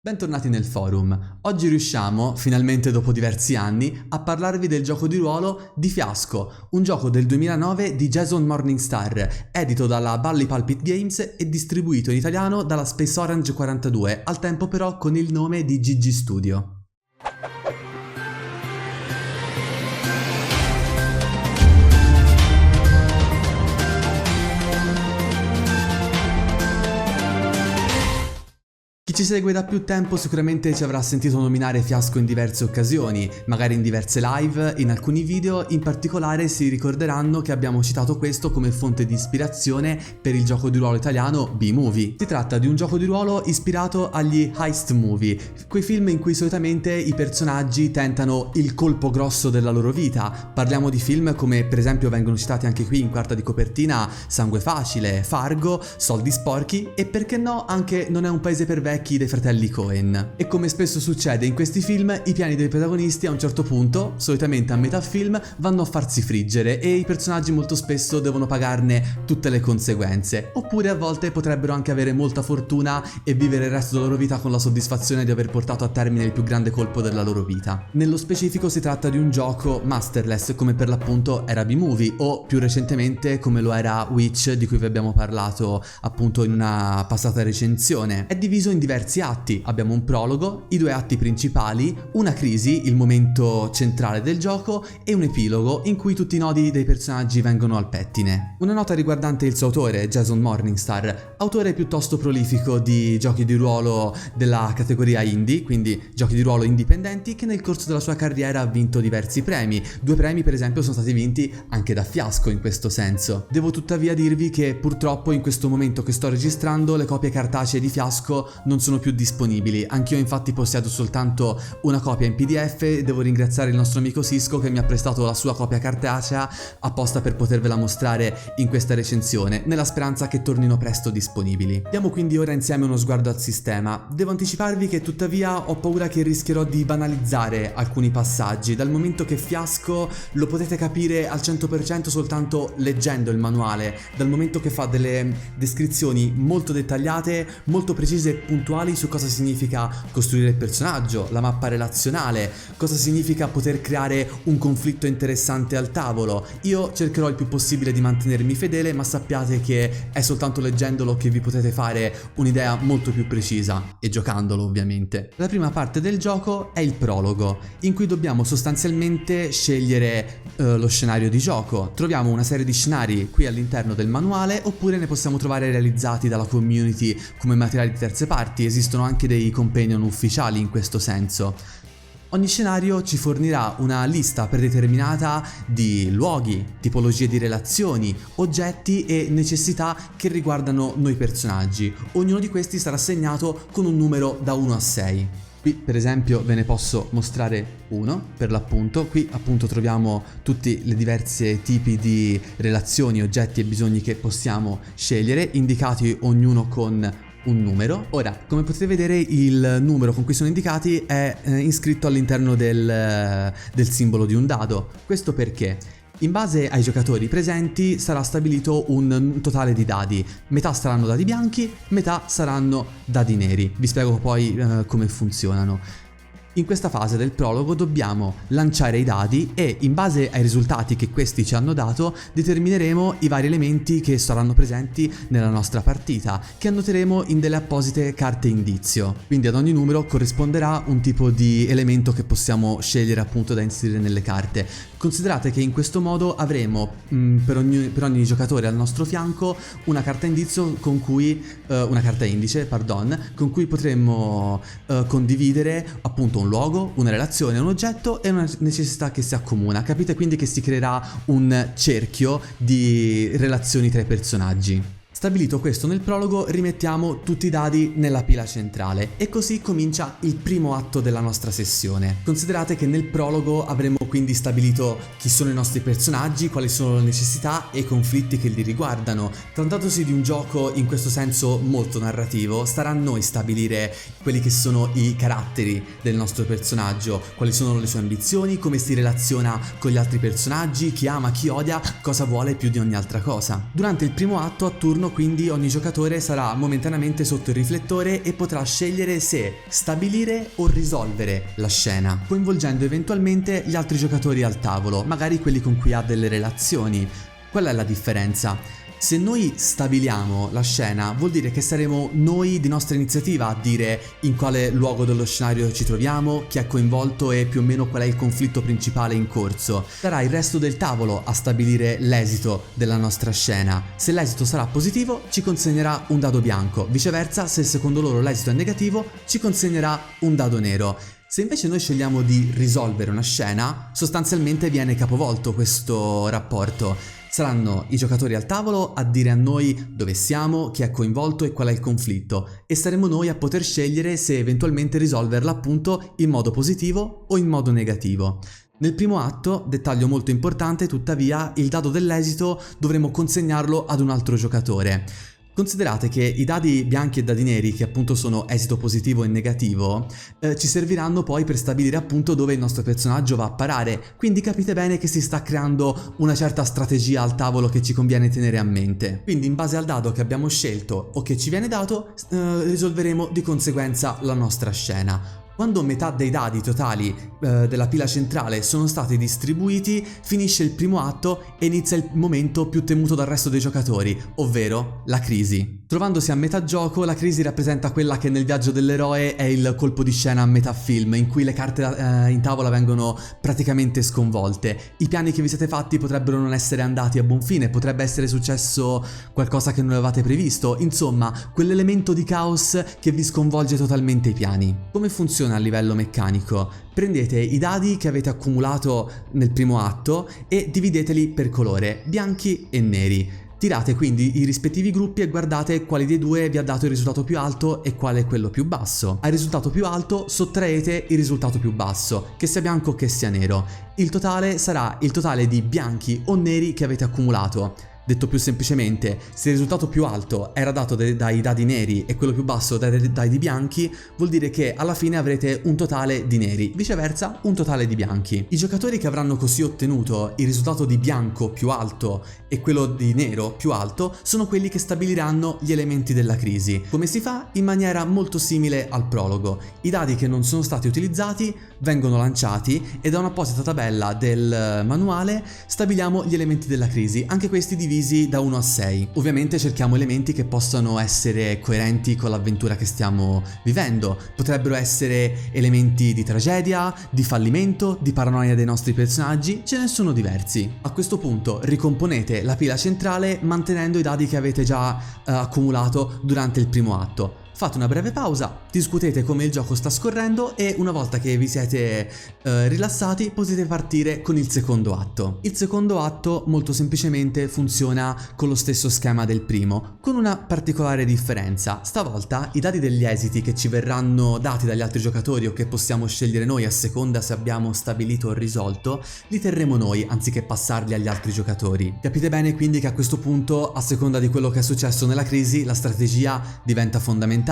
Bentornati nel forum. Oggi riusciamo, finalmente dopo diversi anni, a parlarvi del gioco di ruolo di Fiasco, un gioco del 2009 di Jason Morningstar, edito dalla Bally Pulpit Games e distribuito in italiano dalla Space Orange 42, al tempo però con il nome di GG Studio. Chi ci segue da più tempo sicuramente ci avrà sentito nominare Fiasco in diverse occasioni, magari in diverse live, in alcuni video. In particolare si ricorderanno che abbiamo citato questo come fonte di ispirazione per il gioco di ruolo italiano B-Movie. Si tratta di un gioco di ruolo ispirato agli heist movie, quei film in cui solitamente i personaggi tentano il colpo grosso della loro vita. Parliamo di film come, per esempio, vengono citati anche qui in quarta di copertina, Sangue Facile, Fargo, Soldi Sporchi e, perché no, anche Non è un paese per vecchi dei fratelli Coen. E come spesso succede in questi film, i piani dei protagonisti a un certo punto, solitamente a metà film, vanno a farsi friggere e i personaggi molto spesso devono pagarne tutte le conseguenze. Oppure a volte potrebbero anche avere molta fortuna e vivere il resto della loro vita con la soddisfazione di aver portato a termine il più grande colpo della loro vita. Nello specifico si tratta di un gioco masterless, come per l'appunto era B-Movie, o più recentemente come lo era Witch, di cui vi abbiamo parlato appunto in una passata recensione. È diviso in diversi atti. Abbiamo un prologo, i due atti principali, una crisi, il momento centrale del gioco, e un epilogo in cui tutti i nodi dei personaggi vengono al pettine. Una nota riguardante il suo autore, Jason Morningstar, autore piuttosto prolifico di giochi di ruolo della categoria indie, quindi giochi di ruolo indipendenti, che nel corso della sua carriera ha vinto diversi premi. Due premi per esempio sono stati vinti anche da Fiasco in questo senso. Devo tuttavia dirvi che purtroppo in questo momento che sto registrando le copie cartacee di Fiasco non sono più disponibili. Anch'io infatti possiedo soltanto una copia in PDF e devo ringraziare il nostro amico Sisco che mi ha prestato la sua copia cartacea apposta per potervela mostrare in questa recensione, nella speranza che tornino presto disponibili. Diamo quindi ora insieme uno sguardo al sistema. Devo anticiparvi che tuttavia ho paura che rischierò di banalizzare alcuni passaggi, dal momento che Fiasco lo potete capire al 100% soltanto leggendo il manuale, dal momento che fa delle descrizioni molto dettagliate, molto precise e puntuali su cosa significa costruire il personaggio, la mappa relazionale, cosa significa poter creare un conflitto interessante al tavolo. Io cercherò il più possibile di mantenermi fedele, ma sappiate che è soltanto leggendolo che vi potete fare un'idea molto più precisa, e giocandolo ovviamente. La prima parte del gioco è il prologo, in cui dobbiamo sostanzialmente scegliere lo scenario di gioco. Troviamo una serie di scenari qui all'interno del manuale, oppure ne possiamo trovare realizzati dalla community come materiali di terze parti. Esistono anche dei companion ufficiali in questo senso. Ogni scenario ci fornirà una lista predeterminata di luoghi, tipologie di relazioni, oggetti e necessità che riguardano noi personaggi. Ognuno di questi sarà segnato con un numero da 1 a 6. Qui per esempio ve ne posso mostrare uno, per l'appunto. Qui appunto troviamo tutti le diverse tipi di relazioni, oggetti e bisogni che possiamo scegliere, indicati ognuno con un numero. Ora, come potete vedere, il numero con cui sono indicati è iscritto all'interno del simbolo di un dado. Questo perché? In base ai giocatori presenti sarà stabilito un totale di dadi. Metà saranno dadi bianchi, metà saranno dadi neri. Vi spiego poi come funzionano. In questa fase del prologo dobbiamo lanciare i dadi e, in base ai risultati che questi ci hanno dato, determineremo i vari elementi che saranno presenti nella nostra partita, che annoteremo in delle apposite carte indizio. Quindi ad ogni numero corrisponderà un tipo di elemento che possiamo scegliere appunto da inserire nelle carte. Considerate che in questo modo avremo per ogni giocatore al nostro fianco una carta indizio con cui una carta indice, con cui potremmo condividere appunto un luogo, una relazione, un oggetto e una necessità che si accomuna. Capite quindi che si creerà un cerchio di relazioni tra i personaggi. Stabilito questo nel prologo, rimettiamo tutti i dadi nella pila centrale e così comincia il primo atto della nostra sessione. Considerate che nel prologo avremo quindi stabilito chi sono i nostri personaggi, quali sono le necessità e i conflitti che li riguardano. Trattandosi di un gioco in questo senso molto narrativo, starà a noi stabilire quelli che sono i caratteri del nostro personaggio, quali sono le sue ambizioni, come si relaziona con gli altri personaggi, chi ama, chi odia, cosa vuole più di ogni altra cosa. Durante il primo atto a turno quindi ogni giocatore sarà momentaneamente sotto il riflettore e potrà scegliere se stabilire o risolvere la scena, coinvolgendo eventualmente gli altri giocatori al tavolo, magari quelli con cui ha delle relazioni. Qual è la differenza? Se noi stabiliamo la scena, vuol dire che saremo noi di nostra iniziativa a dire in quale luogo dello scenario ci troviamo, chi è coinvolto e più o meno qual è il conflitto principale in corso. Sarà il resto del tavolo a stabilire l'esito della nostra scena. Se l'esito sarà positivo, ci consegnerà un dado bianco. Viceversa, se secondo loro l'esito è negativo, ci consegnerà un dado nero. Se invece noi scegliamo di risolvere una scena, sostanzialmente viene capovolto questo rapporto. Saranno i giocatori al tavolo a dire a noi dove siamo, chi è coinvolto e qual è il conflitto, e saremo noi a poter scegliere se eventualmente risolverla appunto in modo positivo o in modo negativo. Nel primo atto, dettaglio molto importante, tuttavia, il dado dell'esito dovremo consegnarlo ad un altro giocatore. Considerate che i dadi bianchi e dadi neri, che appunto sono esito positivo e negativo, ci serviranno poi per stabilire appunto dove il nostro personaggio va a parare, quindi capite bene che si sta creando una certa strategia al tavolo che ci conviene tenere a mente. Quindi in base al dado che abbiamo scelto o che ci viene dato, risolveremo di conseguenza la nostra scena. Quando metà dei dadi totali della pila centrale sono stati distribuiti, finisce il primo atto e inizia il momento più temuto dal resto dei giocatori, ovvero la crisi. Trovandosi a metà gioco, la crisi rappresenta quella che nel viaggio dell'eroe è il colpo di scena a metà film, in cui le carte in tavola vengono praticamente sconvolte. I piani che vi siete fatti potrebbero non essere andati a buon fine, potrebbe essere successo qualcosa che non avevate previsto, insomma, quell'elemento di caos che vi sconvolge totalmente i piani. Come funziona a livello meccanico? Prendete i dadi che avete accumulato nel primo atto e divideteli per colore, bianchi e neri. Tirate quindi i rispettivi gruppi e guardate quali dei due vi ha dato il risultato più alto e quale è quello più basso. Al risultato più alto sottraete il risultato più basso, che sia bianco o che sia nero. Il totale sarà il totale di bianchi o neri che avete accumulato. Detto più semplicemente, se il risultato più alto era dato dai dadi neri e quello più basso dai dadi bianchi, vuol dire che alla fine avrete un totale di neri, viceversa un totale di bianchi. I giocatori che avranno così ottenuto il risultato di bianco più alto e quello di nero più alto sono quelli che stabiliranno gli elementi della crisi. Come si fa? In maniera molto simile al prologo. I dadi che non sono stati utilizzati vengono lanciati e da un'apposita tabella del manuale stabiliamo gli elementi della crisi, anche questi divisi da 1 a 6. Ovviamente cerchiamo elementi che possano essere coerenti con l'avventura che stiamo vivendo. Potrebbero essere elementi di tragedia, di fallimento, di paranoia dei nostri personaggi, ce ne sono diversi. A questo punto ricomponete la pila centrale mantenendo i dadi che avete già accumulato durante il primo atto. Fate una breve pausa, discutete come il gioco sta scorrendo e una volta che vi siete rilassati potete partire con il secondo atto. Il secondo atto molto semplicemente funziona con lo stesso schema del primo, con una particolare differenza. Stavolta i dati degli esiti che ci verranno dati dagli altri giocatori o che possiamo scegliere noi a seconda se abbiamo stabilito o risolto, li terremo noi anziché passarli agli altri giocatori. Capite bene quindi che a questo punto, a seconda di quello che è successo nella crisi, la strategia diventa fondamentale.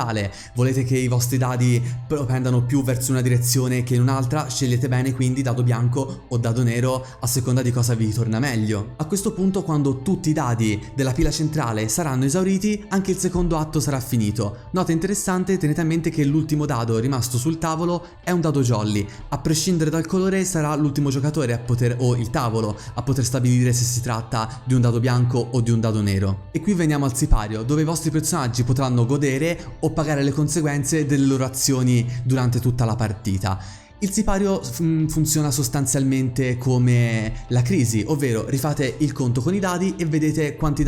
Volete che i vostri dadi propendano più verso una direzione che in un'altra? Scegliete bene quindi dado bianco o dado nero a seconda di cosa vi torna meglio. A questo punto, quando tutti i dadi della pila centrale saranno esauriti, anche il secondo atto sarà finito. Nota interessante, tenete a mente che l'ultimo dado rimasto sul tavolo è un dado jolly. A prescindere dal colore sarà l'ultimo giocatore a poter, o il tavolo, a poter stabilire se si tratta di un dado bianco o di un dado nero. E qui veniamo al sipario, dove i vostri personaggi potranno godere o pagare le conseguenze delle loro azioni durante tutta la partita. Il sipario funziona sostanzialmente come la crisi, ovvero rifate il conto con i dadi e vedete quanti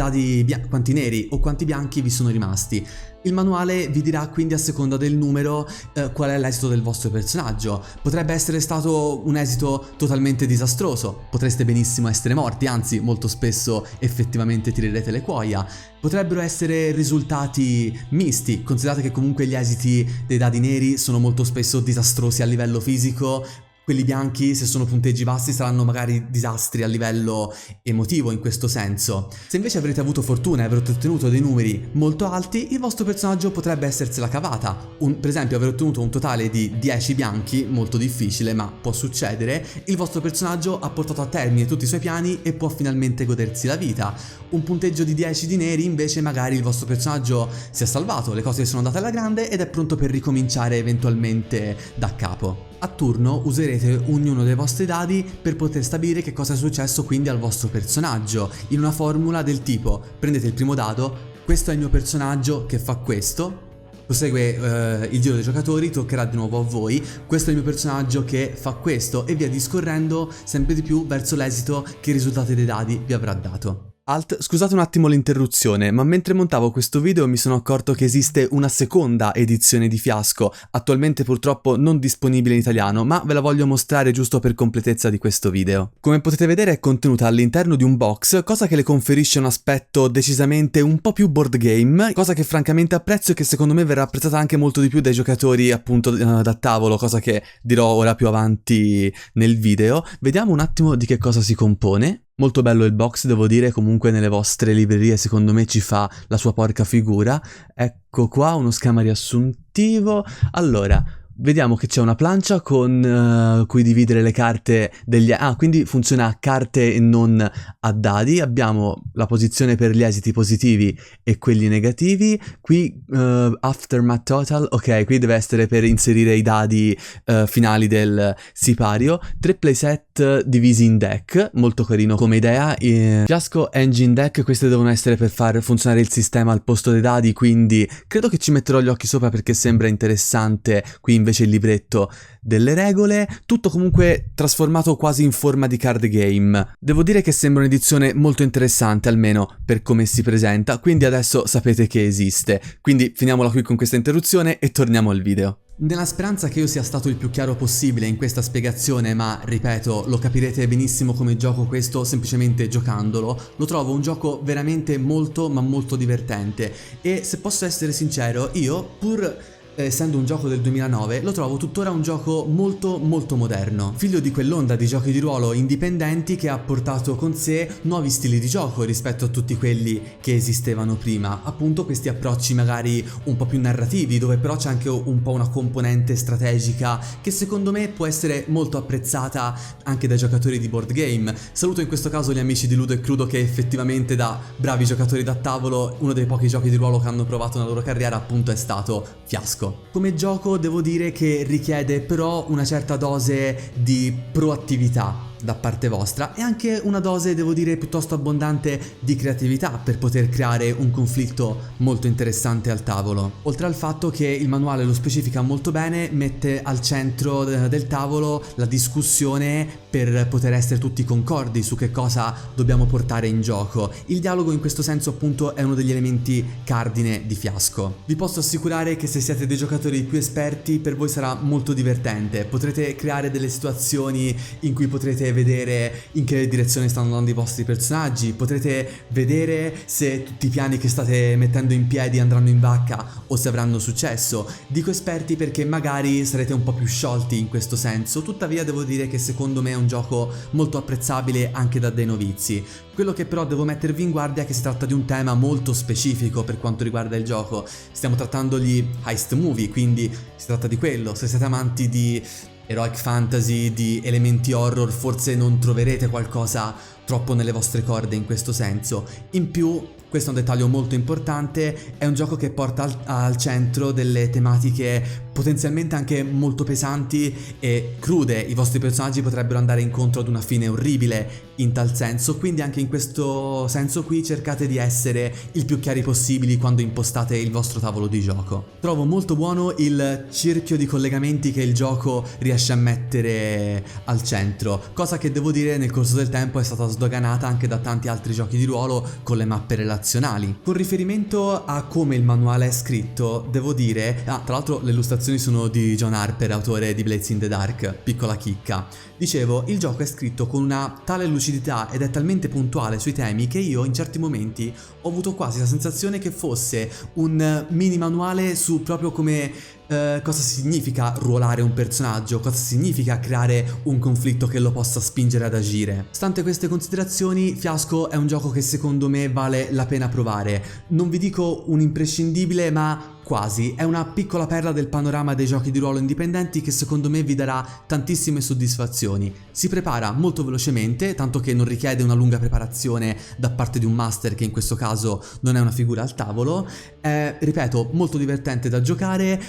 quanti neri o quanti bianchi vi sono rimasti. Il manuale vi dirà quindi a seconda del numero qual è l'esito del vostro personaggio. Potrebbe essere stato un esito totalmente disastroso, potreste benissimo essere morti, anzi molto spesso effettivamente tirerete le cuoia. Potrebbero essere risultati misti, considerate che comunque gli esiti dei dadi neri sono molto spesso disastrosi a livello fisico, Quelli bianchi, se sono punteggi bassi, saranno magari disastri a livello emotivo in questo senso. Se invece avrete avuto fortuna e avrete ottenuto dei numeri molto alti, il vostro personaggio potrebbe essersela cavata. Per esempio, aver ottenuto un totale di 10 bianchi, molto difficile ma può succedere, il vostro personaggio ha portato a termine tutti i suoi piani e può finalmente godersi la vita. Un punteggio di 10 di neri invece magari il vostro personaggio si è salvato, le cose sono andate alla grande ed è pronto per ricominciare eventualmente da capo. A turno userete ognuno dei vostri dadi per poter stabilire che cosa è successo quindi al vostro personaggio, in una formula del tipo: prendete il primo dado, questo è il mio personaggio che fa questo, prosegue il giro dei giocatori, toccherà di nuovo a voi, questo è il mio personaggio che fa questo, e via discorrendo sempre di più verso l'esito che il risultato dei dadi vi avrà dato. Alt, scusate un attimo l'interruzione, ma mentre montavo questo video mi sono accorto che esiste una seconda edizione di Fiasco, attualmente purtroppo non disponibile in italiano, ma ve la voglio mostrare giusto per completezza di questo video. Come potete vedere è contenuta all'interno di un box, cosa che le conferisce un aspetto decisamente un po' più board game, cosa che francamente apprezzo e che secondo me verrà apprezzata anche molto di più dai giocatori appunto da tavolo, cosa che dirò ora più avanti nel video. Vediamo un attimo di che cosa si compone. Molto bello il box, devo dire, comunque nelle vostre librerie secondo me ci fa la sua porca figura. Ecco qua uno schema riassuntivo. Allora, vediamo che c'è una plancia con cui dividere le carte degli... quindi funziona a carte e non a dadi. Abbiamo la posizione per gli esiti positivi e quelli negativi. Qui aftermath total, ok, qui deve essere per inserire i dadi finali del sipario. 3 playset divisi in deck, molto carino come idea. Fiasco engine deck, queste devono essere per far funzionare il sistema al posto dei dadi, quindi credo che ci metterò gli occhi sopra perché sembra interessante. Qui invece il libretto delle regole, tutto comunque trasformato quasi in forma di card game. Devo dire che sembra un'edizione molto interessante, almeno per come si presenta, quindi adesso sapete che esiste. Quindi finiamola qui con questa interruzione e torniamo al video. Nella speranza che io sia stato il più chiaro possibile in questa spiegazione, ma ripeto, lo capirete benissimo come gioco questo semplicemente giocandolo, lo trovo un gioco veramente molto ma molto divertente e se posso essere sincero, io pur essendo un gioco del 2009 lo trovo tuttora un gioco molto molto moderno, figlio di quell'onda di giochi di ruolo indipendenti che ha portato con sé nuovi stili di gioco rispetto a tutti quelli che esistevano prima, appunto questi approcci magari un po' più narrativi dove però c'è anche un po' una componente strategica che secondo me può essere molto apprezzata anche dai giocatori di board game. Saluto in questo caso gli amici di Ludo e Crudo che effettivamente da bravi giocatori da tavolo uno dei pochi giochi di ruolo che hanno provato nella loro carriera appunto è stato Fiasco. Come gioco devo dire che richiede però una certa dose di proattività da parte vostra e anche una dose, devo dire, piuttosto abbondante di creatività per poter creare un conflitto molto interessante al tavolo. Oltre al fatto che il manuale lo specifica molto bene, mette al centro del tavolo la discussione per poter essere tutti concordi su che cosa dobbiamo portare in gioco. Il dialogo in questo senso appunto è uno degli elementi cardine di Fiasco. Vi posso assicurare che se siete dei giocatori più esperti per voi sarà molto divertente, potrete creare delle situazioni in cui potrete vedere in che direzione stanno andando i vostri personaggi, potrete vedere se tutti i piani che state mettendo in piedi andranno in vacca o se avranno successo. Dico esperti perché magari sarete un po' più sciolti in questo senso, tuttavia devo dire che secondo me è un gioco molto apprezzabile anche da dei novizi. Quello che però devo mettervi in guardia è che si tratta di un tema molto specifico per quanto riguarda il gioco. Stiamo trattando gli heist movie, quindi si tratta di quello. Se siete amanti di heroic fantasy, di elementi horror, forse non troverete qualcosa troppo nelle vostre corde in questo senso. In più, questo è un dettaglio molto importante, è un gioco che porta al centro delle tematiche potenzialmente anche molto pesanti e crude. I vostri personaggi potrebbero andare incontro ad una fine orribile in tal senso, quindi anche in questo senso qui cercate di essere il più chiari possibili quando impostate il vostro tavolo di gioco. Trovo molto buono il cerchio di collegamenti che il gioco riesce a mettere al centro, cosa che devo dire nel corso del tempo è stata sdoganata anche da tanti altri giochi di ruolo con le mappe relazionali. Con riferimento a come il manuale è scritto, devo dire, tra l'altro le illustrazioni sono di John Harper, autore di Blades in the Dark, piccola chicca. Dicevo, il gioco è scritto con una tale lucidità ed è talmente puntuale sui temi che io in certi momenti ho avuto quasi la sensazione che fosse un mini manuale su proprio come cosa significa ruolare un personaggio, cosa significa creare un conflitto che lo possa spingere ad agire. Stante queste considerazioni, Fiasco è un gioco che secondo me vale la pena provare. Non vi dico un imprescindibile, ma quasi. È una piccola perla del panorama dei giochi di ruolo indipendenti che secondo me vi darà tantissime soddisfazioni. Si prepara molto velocemente, tanto che non richiede una lunga preparazione da parte di un master, che in questo caso non è una figura al tavolo. È, ripeto, molto divertente da giocare,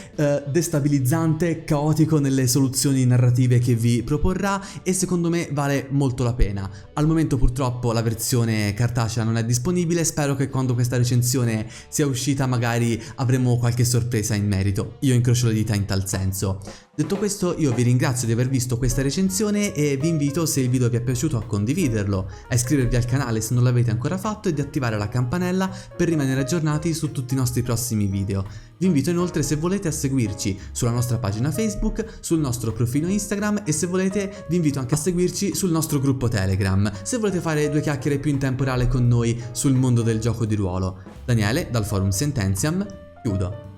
destabilizzante, caotico nelle soluzioni narrative che vi proporrà e secondo me vale molto la pena. Al momento purtroppo la versione cartacea non è disponibile, spero che quando questa recensione sia uscita magari avremo qualche sorpresa in merito. Io incrocio le dita in tal senso. Detto questo, io vi ringrazio di aver visto questa recensione e vi invito, se il video vi è piaciuto, a condividerlo, a iscrivervi al canale se non l'avete ancora fatto e di attivare la campanella per rimanere aggiornati su tutti i nostri prossimi video. Vi invito inoltre, se volete, a seguirci sulla nostra pagina Facebook, sul nostro profilo Instagram e se volete vi invito anche a seguirci sul nostro gruppo Telegram, se volete fare due chiacchiere più in tempo reale con noi sul mondo del gioco di ruolo. Daniele, dal forum Sententiam, chiudo.